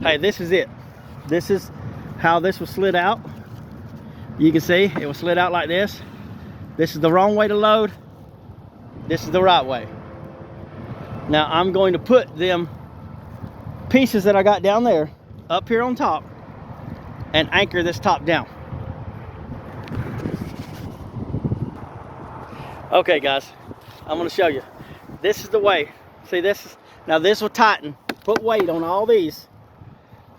Hey, this is it. This is how this was slid out. You can see it was slid out like this. This is the wrong way to load. This is the right way. Now I'm going to put them pieces that I got down there up here on top and anchor this top down. Okay guys, I'm going to show you. This is the way. See this? Now this will tighten, put weight on all these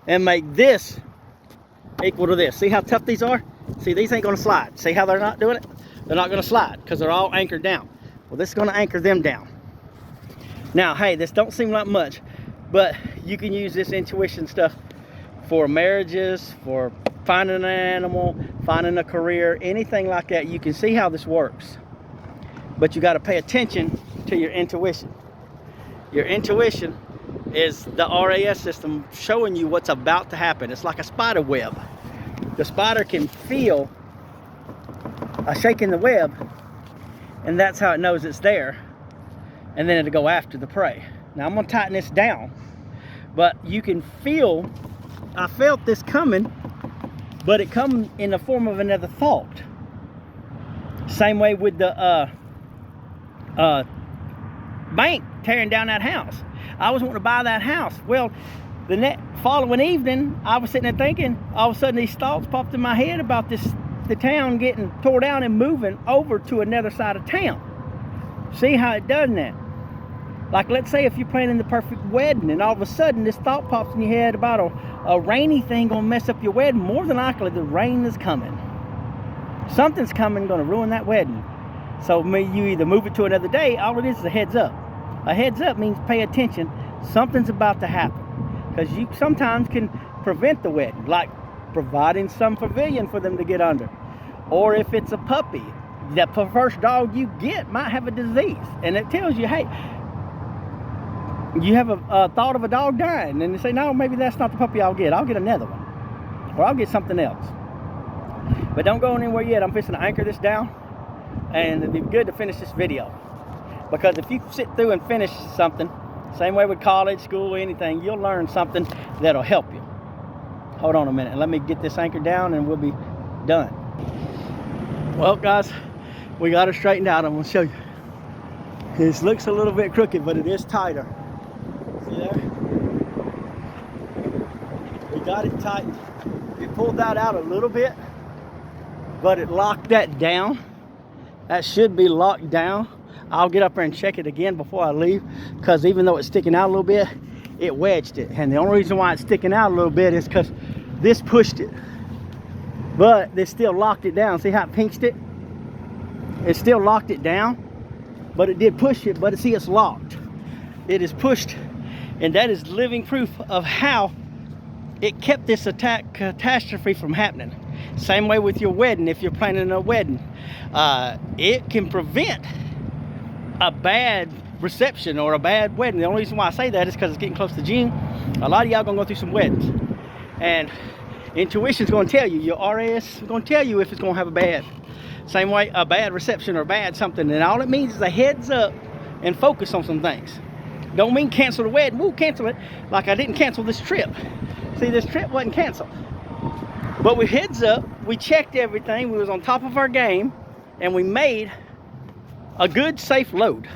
and make this equal to this. See how tough these are? See, these ain't going to slide. See how they're not doing it? They're not going to slide because they're all anchored down. Well, this is going to anchor them down. Now, hey, this don't seem like much, but you can use this intuition stuff for marriages, for finding an animal, finding a career, anything like that. You can see how this works. But you got to pay attention to your intuition. Your intuition is the RAS system showing you what's about to happen. It's like a spider web. The spider can feel a shake in the web, and that's how it knows it's there, and then it'll go after the prey. Now I'm going to tighten this down, but you can feel, I felt this coming, but it come in the form of another thought. Same way with the bank tearing down that house. I was wanting to buy that house. Well, the following evening, I was sitting there thinking, all of a sudden these thoughts popped in my head about the town getting tore down and moving over to another side of town. See how it does that? Like, let's say if you're planning the perfect wedding and all of a sudden this thought pops in your head about a rainy thing gonna mess up your wedding. More than likely the rain is coming. Something's coming, gonna ruin that wedding. So you either move it to another day. All it is a heads up. A heads up means pay attention. Something's about to happen. Because you sometimes can prevent the wedding, like providing some pavilion for them to get under. Or if it's a puppy, that first dog you get might have a disease. And it tells you, hey, you have a thought of a dog dying. And they say, no, maybe that's not the puppy I'll get. I'll get another one. Or I'll get something else. But don't go anywhere yet. I'm fixing to anchor this down. And it'd be good to finish this video. Because if you sit through and finish something, same way with college, school, anything, you'll learn something that'll help you. Hold on a minute. Let me get this anchor down and we'll be done. Well, guys, we got it straightened out. I'm going to show you. This looks a little bit crooked, but it is tighter. See there? We got it tightened. We pulled that out a little bit, but it locked that down. That should be locked down. I'll get up there and check it again before I leave, because even though it's sticking out a little bit, it wedged it. And the only reason why it's sticking out a little bit is because this pushed it. But this still locked it down. See how it pinched it? It still locked it down, but it did push it, but see, it's locked. It is pushed, and that is living proof of how it kept this catastrophe from happening. Same way with your wedding. If you're planning a wedding, it can prevent a bad reception or a bad wedding. The only reason why I say that is because it's getting close to June. A lot of y'all gonna go through some weddings, and intuition's gonna tell you, your RAS is gonna tell you if it's gonna have a bad, same way, a bad reception or bad something. And all it means is a heads up and focus on some things. Don't mean cancel the wedding. Woo, cancel it. Like I didn't cancel this trip. See, this trip wasn't canceled, but we heads up, we checked everything, we was on top of our game, and we made a good, safe load.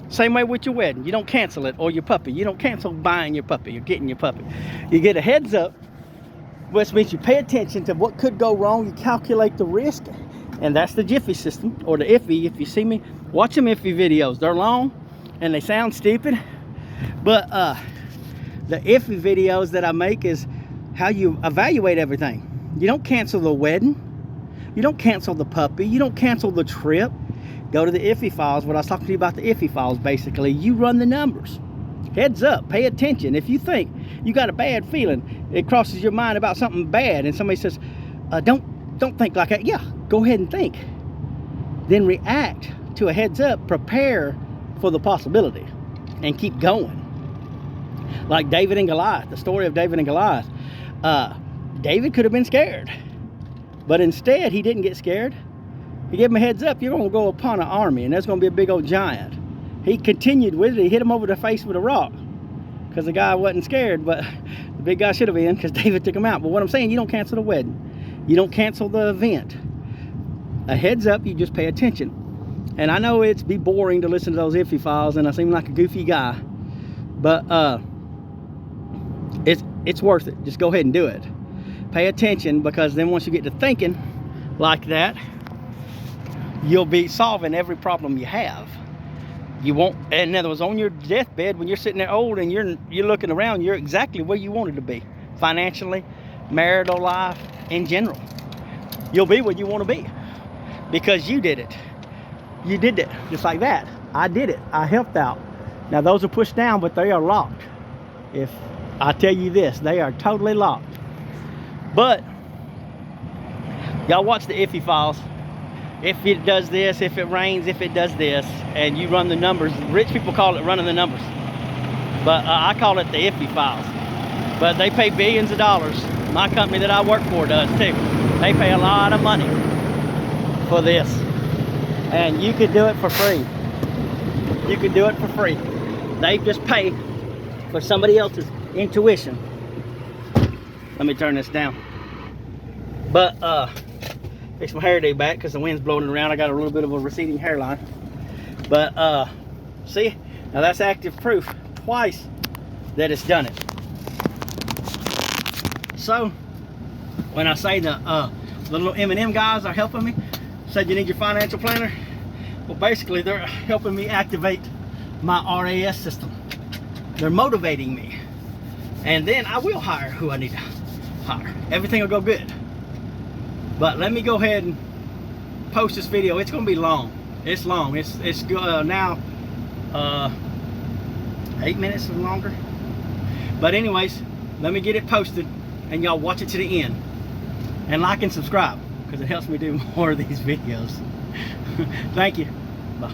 Same way with your wedding. You don't cancel it, or your puppy. You don't cancel buying your puppy or getting your puppy. You get a heads up, which means you pay attention to what could go wrong. You calculate the risk, and that's the Jiffy system, or the Iffy. If you see me, watch them Iffy videos. They're long, and they sound stupid, but the Iffy videos that I make is how you evaluate everything. You don't cancel the wedding. You don't cancel the puppy. You don't cancel the trip. Go to the Iffy files. What I was talking to you about, the Iffy files, basically. You run the numbers. Heads up. Pay attention. If you think you got a bad feeling, it crosses your mind about something bad, and somebody says, don't think like that. Yeah, go ahead and think. Then react to a heads up. Prepare for the possibility and keep going. Like David and Goliath, the story of David and Goliath. David could have been scared, but instead he didn't get scared. He gave him a heads up, you're going to go upon an army, and there's going to be a big old giant. He continued with it. He hit him over the face with a rock. because the guy wasn't scared, but the big guy should have been, because David took him out. But what I'm saying, you don't cancel the wedding. You don't cancel the event. A heads up, you just pay attention. And I know it's be boring to listen to those iffy files, and I seem like a goofy guy, but it's worth it. Just go ahead and do it. Pay attention, because then once you get to thinking like that, you'll be solving every problem you have. You won't, in other words, on your deathbed, when you're sitting there old and you're looking around, you're exactly where you wanted to be, financially, marital life, in general. You'll be where you want to be, because you did it. You did it just like that. I did it. I helped out. Now those are pushed down, but they are locked. If I tell you this, they are totally locked. But y'all watch the iffy files. If it does this, if it rains, if it does this, and you run the numbers. Rich people call it running the numbers, but I call it the iffy files. But they pay billions of dollars. My company that I work for does too. They pay a lot of money for this, and you could do it for free. You could do it for free. They just pay for somebody else's intuition. Let me turn this down. But fix my hairdo back because the wind's blowing it around. I got a little bit of a receding hairline. But see, now that's active proof twice that it's done it. So when I say the little M&M guys are helping me, said you need your financial planner, well basically they're helping me activate my RAS system. They're motivating me, and then I will hire who I need to hire. Everything will go good. But let me go ahead and post this video. It's gonna be long. It's long. It's now 8 minutes or longer. But anyways, let me get it posted, and y'all watch it to the end, and like and subscribe, because it helps me do more of these videos. Thank you. Bye.